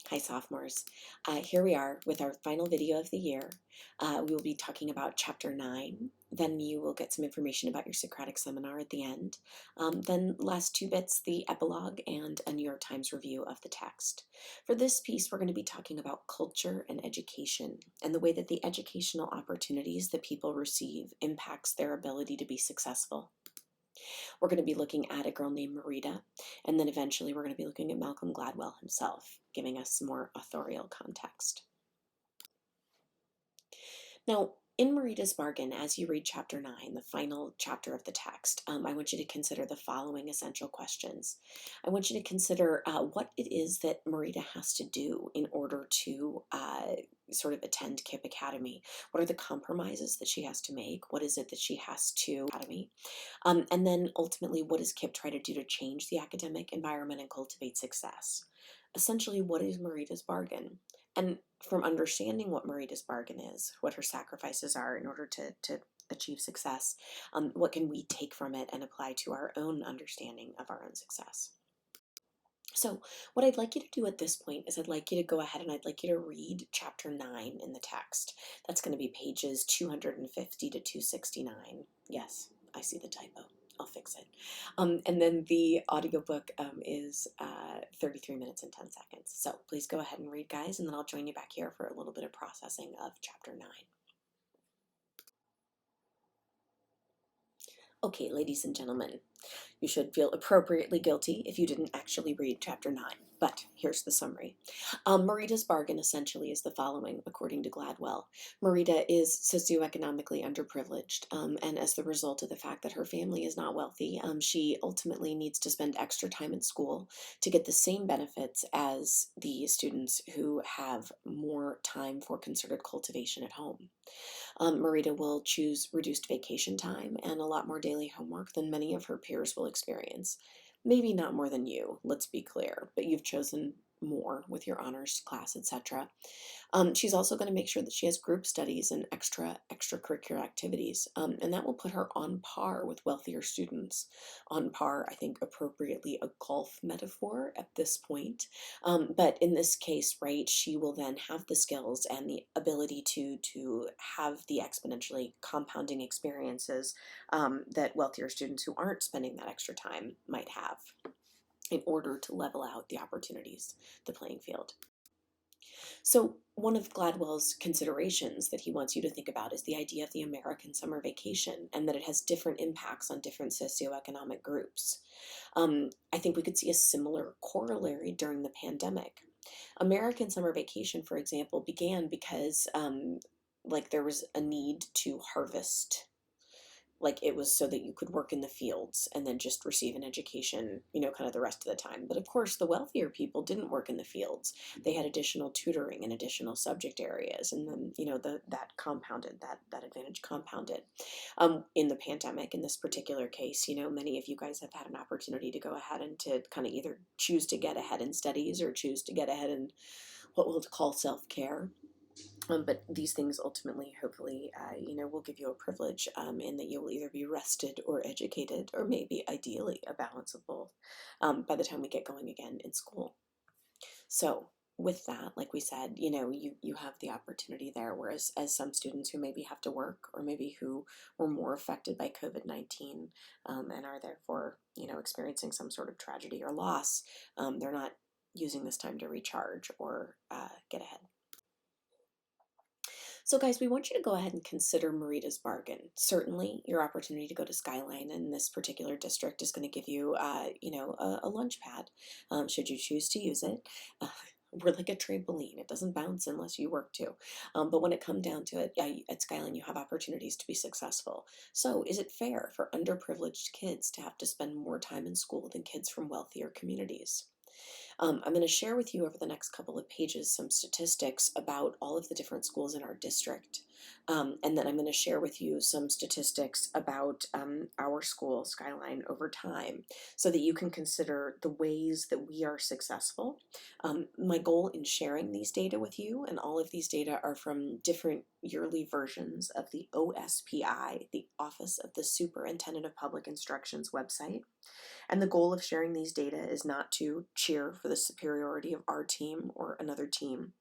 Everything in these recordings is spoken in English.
Hi, sophomores. Here we are with our final video of the year. We will be talking about Chapter 9. Then you will get some information about your Socratic seminar at the end. Then last two bits, the epilogue and a New York Times review of the text. For this piece, we're going to be talking about culture and education and the way that the educational opportunities that people receive impacts their ability to be successful. We're going to be looking at a girl named Marita, and then eventually we're going to be looking at Malcolm Gladwell himself, giving us some more authorial context. Now, in Marita's Bargain, as you read Chapter 9, the final chapter of the text, I want you to consider the following essential questions. I want you to consider what it is that Marita has to do in order to sort of attend KIPP Academy. What are the compromises that she has to make? What is it that she has to Academy? And then ultimately, what does KIPP try to do to change the academic environment and cultivate success? Essentially, what is Marita's bargain? And from understanding what Marita's bargain is, what her sacrifices are in order to achieve success, what can we take from it and apply to our own understanding of our own success? So what I'd like you to do at this point is I'd like you to go ahead and I'd like you to read Chapter 9 in the text. That's going to be pages 250 to 269. Yes, I see the typo. I'll fix it. And then the audiobook is 33 minutes and 10 seconds. So please go ahead and read, guys, and then I'll join you back here for a little bit of processing of Chapter 9. Okay, ladies and gentlemen, you should feel appropriately guilty if you didn't actually read Chapter 9, but here's the summary. Marita's bargain essentially is the following, according to Gladwell. Marita is socioeconomically underprivileged, and as the result of the fact that her family is not wealthy, she ultimately needs to spend extra time in school to get the same benefits as the students who have more time for concerted cultivation at home. Marita will choose reduced vacation time and a lot more daily homework than many of her peers will experience. Maybe not more than you, let's be clear, but you've chosen more with your honors class, etc. She's also going to make sure that she has group studies and extracurricular activities, and that will put her on par with wealthier students. On par, I think, appropriately a golf metaphor at this point, but in this case, right, she will then have the skills and the ability to have the exponentially compounding experiences that wealthier students who aren't spending that extra time might have in order to level out the opportunities, the playing field. So one of Gladwell's considerations that he wants you to think about is the idea of the American summer vacation and that it has different impacts on different socioeconomic groups. I think we could see a similar corollary during the pandemic. American summer vacation, for example, began because like there was a need to harvest, like it was so that you could work in the fields and then just receive an education, kind of the rest of the time. But of course, the wealthier people didn't work in the fields. They had additional tutoring and additional subject areas, and then that compounded that advantage compounded. In the pandemic, in this particular case, many of you guys have had an opportunity to go ahead and to kind of either choose to get ahead in studies or choose to get ahead in what we'll call self-care. But these things ultimately, hopefully, will give you a privilege in that you'll either be rested or educated, or maybe ideally a balance of both by the time we get going again in school. So with that, like we said, you have the opportunity there, whereas as some students who maybe have to work or maybe who were more affected by COVID-19 and are therefore, experiencing some sort of tragedy or loss, they're not using this time to recharge or get ahead. So guys, we want you to go ahead and consider Marita's bargain. Certainly, your opportunity to go to Skyline in this particular district is going to give you, a lunch pad, should you choose to use it. We're like a trampoline. It doesn't bounce unless you work to. But when it comes down to it, at Skyline, you have opportunities to be successful. So is it fair for underprivileged kids to have to spend more time in school than kids from wealthier communities? I'm going to share with you over the next couple of pages some statistics about all of the different schools in our district. And then I'm going to share with you some statistics about our school, Skyline, over time, so that you can consider the ways that we are successful. My goal in sharing these data with you, and all of these data are from different yearly versions of the OSPI, the Office of the Superintendent of Public Instruction's website. And the goal of sharing these data is not to cheer for the superiority of our team or another team.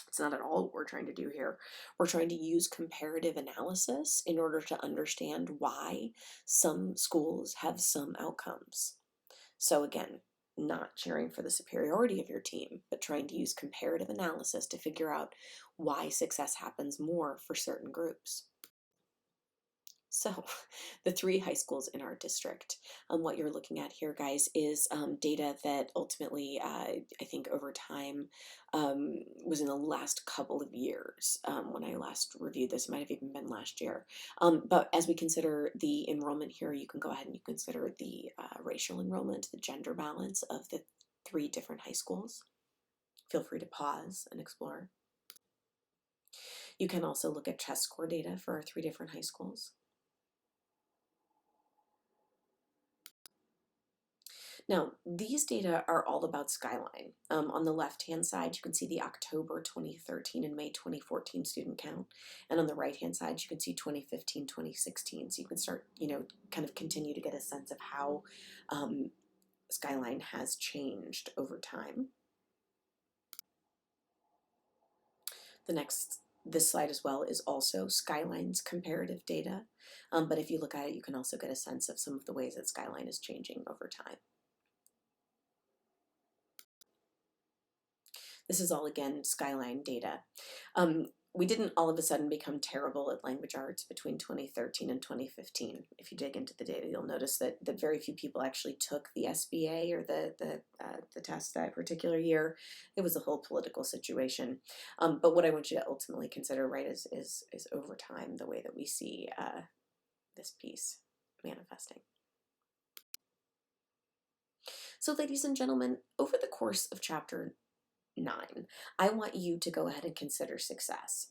It's not at all what we're trying to do here. We're trying to use comparative analysis in order to understand why some schools have some outcomes. So again, not cheering for the superiority of your team, but trying to use comparative analysis to figure out why success happens more for certain groups. So the 3 high schools in our district, what you're looking at here, guys, is data that ultimately, I think over time, was in the last couple of years. When I last reviewed this, it might have even been last year. But as we consider the enrollment here, you can go ahead and you consider the racial enrollment, the gender balance of the 3 different high schools. Feel free to pause and explore. You can also look at test score data for our 3 different high schools. Now, these data are all about Skyline. On the left-hand side, you can see the October 2013 and May 2014 student count. And on the right-hand side, you can see 2015, 2016. So you can start, kind of continue to get a sense of how Skyline has changed over time. This slide as well is also Skyline's comparative data. But if you look at it, you can also get a sense of some of the ways that Skyline is changing over time. This is all, again, Skyline data. We didn't all of a sudden become terrible at language arts between 2013 and 2015. If you dig into the data, you'll notice that very few people actually took the SBA or the test that particular year. It was a whole political situation. But what I want you to ultimately consider, right, is over time the way that we see this piece manifesting. So, ladies and gentlemen, over the course of chapter 9, I want you to go ahead and consider success.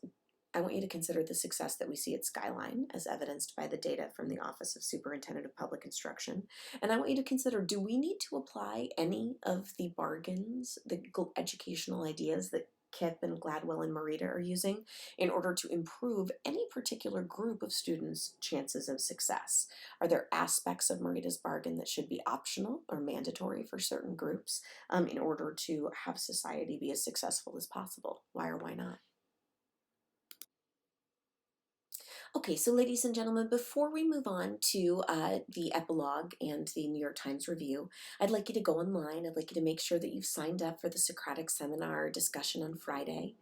I want you to consider the success that we see at Skyline as evidenced by the data from the Office of Superintendent of Public Instruction. And I want you to consider, do we need to apply any of the bargains, the educational ideas that Kip and Gladwell and Marita are using in order to improve any particular group of students' chances of success? Are there aspects of Marita's bargain that should be optional or mandatory for certain groups in order to have society be as successful as possible? Why or why not? Okay, so ladies and gentlemen, before we move on to the epilogue and the New York Times review, I'd like you to go online. I'd like you to make sure that you've signed up for the Socratic Seminar discussion on Friday.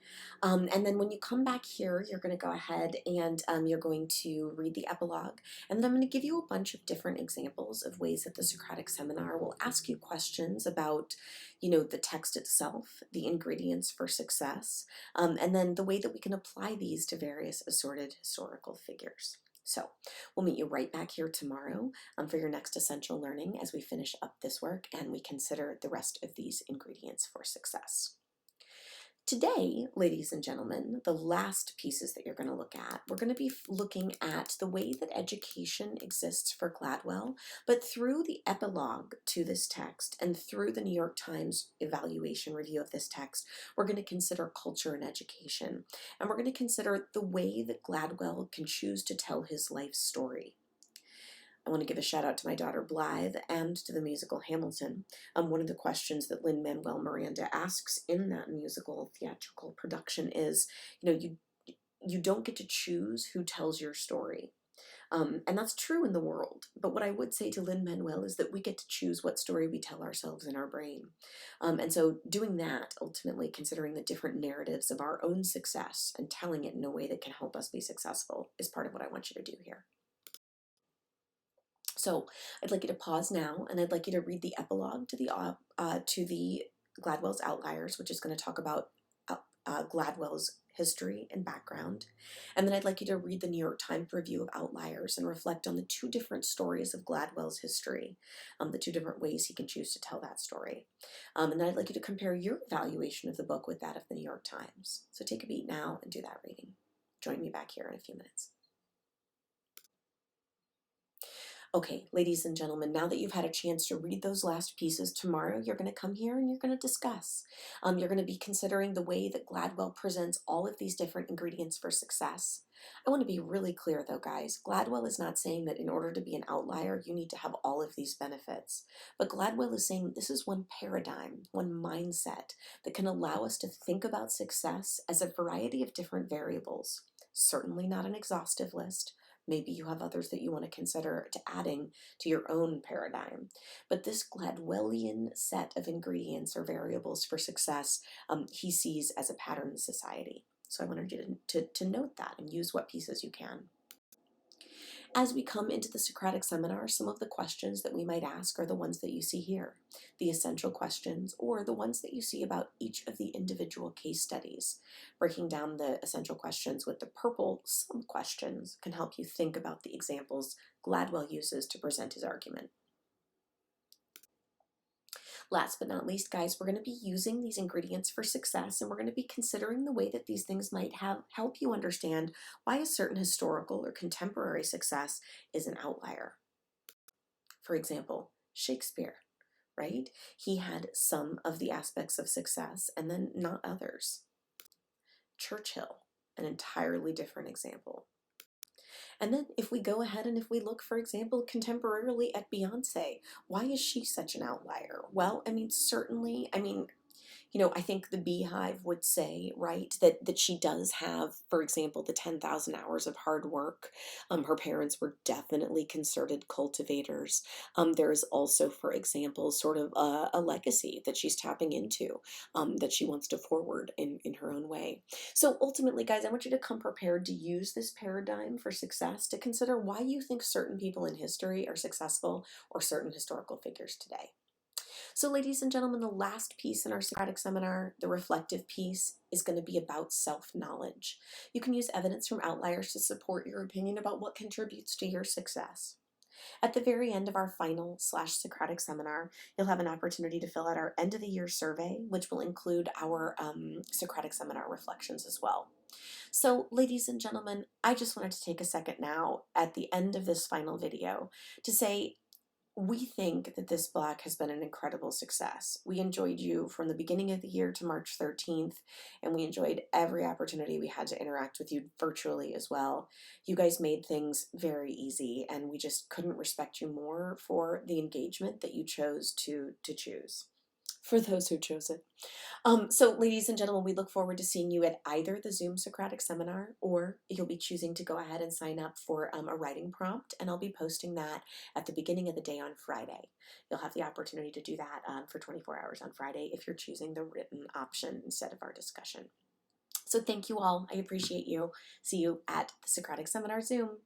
And then when you come back here, you're going to go ahead and you're going to read the epilogue. And then I'm going to give you a bunch of different examples of ways that the Socratic Seminar will ask you questions about, the text itself, the ingredients for success, and then the way that we can apply these to various assorted historical figures. So we'll meet you right back here tomorrow for your next essential learning as we finish up this work and we consider the rest of these ingredients for success. Today, ladies and gentlemen, the last pieces that you're going to look at, we're going to be looking at the way that education exists for Gladwell, but through the epilogue to this text and through the New York Times evaluation review of this text, we're going to consider culture and education. And we're going to consider the way that Gladwell can choose to tell his life story. I want to give a shout out to my daughter Blythe and to the musical Hamilton. One of the questions that Lin-Manuel Miranda asks in that musical theatrical production is, you don't get to choose who tells your story. And that's true in the world. But what I would say to Lin-Manuel is that we get to choose what story we tell ourselves in our brain. And so doing that, ultimately considering the different narratives of our own success and telling it in a way that can help us be successful is part of what I want you to do here. So I'd like you to pause now, and I'd like you to read the epilogue to the Gladwell's Outliers, which is going to talk about Gladwell's history and background. And then I'd like you to read the New York Times review of Outliers and reflect on the 2 different stories of Gladwell's history, the 2 different ways he can choose to tell that story. And then I'd like you to compare your evaluation of the book with that of the New York Times. So take a beat now and do that reading. join me back here in a few minutes. Okay, ladies and gentlemen, now that you've had a chance to read those last pieces, tomorrow you're going to come here and you're going to discuss. You're going to be considering the way that Gladwell presents all of these different ingredients for success. I want to be really clear though, guys. Gladwell is not saying that in order to be an outlier, you need to have all of these benefits. But Gladwell is saying this is one paradigm, one mindset that can allow us to think about success as a variety of different variables. Certainly not an exhaustive list. Maybe you have others that you want to consider to adding to your own paradigm. But this Gladwellian set of ingredients or variables for success, he sees as a pattern in society. So I wanted you to note that and use what pieces you can. As we come into the Socratic seminar, some of the questions that we might ask are the ones that you see here, the essential questions, or the ones that you see about each of the individual case studies. Breaking down the essential questions with the purple sub-questions can help you think about the examples Gladwell uses to present his argument. Last but not least, guys, we're going to be using these ingredients for success, and we're going to be considering the way that these things might help you understand why a certain historical or contemporary success is an outlier. For example, Shakespeare, right? He had some of the aspects of success and then not others. Churchill, an entirely different example. And then if we go ahead and if we look, for example, contemporarily at Beyonce, why is she such an outlier? Well, certainly, I think the Beehive would say, right, that she does have, for example, the 10,000 hours of hard work. Her parents were definitely concerted cultivators. There is also, for example, sort of a legacy that she's tapping into, that she wants to forward in her own way. So ultimately, guys, I want you to come prepared to use this paradigm for success, to consider why you think certain people in history are successful or certain historical figures today. So ladies and gentlemen, the last piece in our Socratic seminar, the reflective piece, is going to be about self-knowledge. You can use evidence from outliers to support your opinion about what contributes to your success. At the very end of our final/Socratic seminar, you'll have an opportunity to fill out our end of the year survey, which will include our Socratic seminar reflections as well. So ladies and gentlemen, I just wanted to take a second now at the end of this final video to say, we think that this block has been an incredible success. We enjoyed you from the beginning of the year to March 13th, and we enjoyed every opportunity we had to interact with you virtually as well. You guys made things very easy, and we just couldn't respect you more for the engagement that you chose to choose. For those who chose it. So ladies and gentlemen, we look forward to seeing you at either the Zoom Socratic seminar, or you'll be choosing to go ahead and sign up for a writing prompt, and I'll be posting that at the beginning of the day on Friday. You'll have the opportunity to do that for 24 hours on Friday if you're choosing the written option instead of our discussion. So thank you all. I appreciate you. See you at the Socratic Seminar Zoom.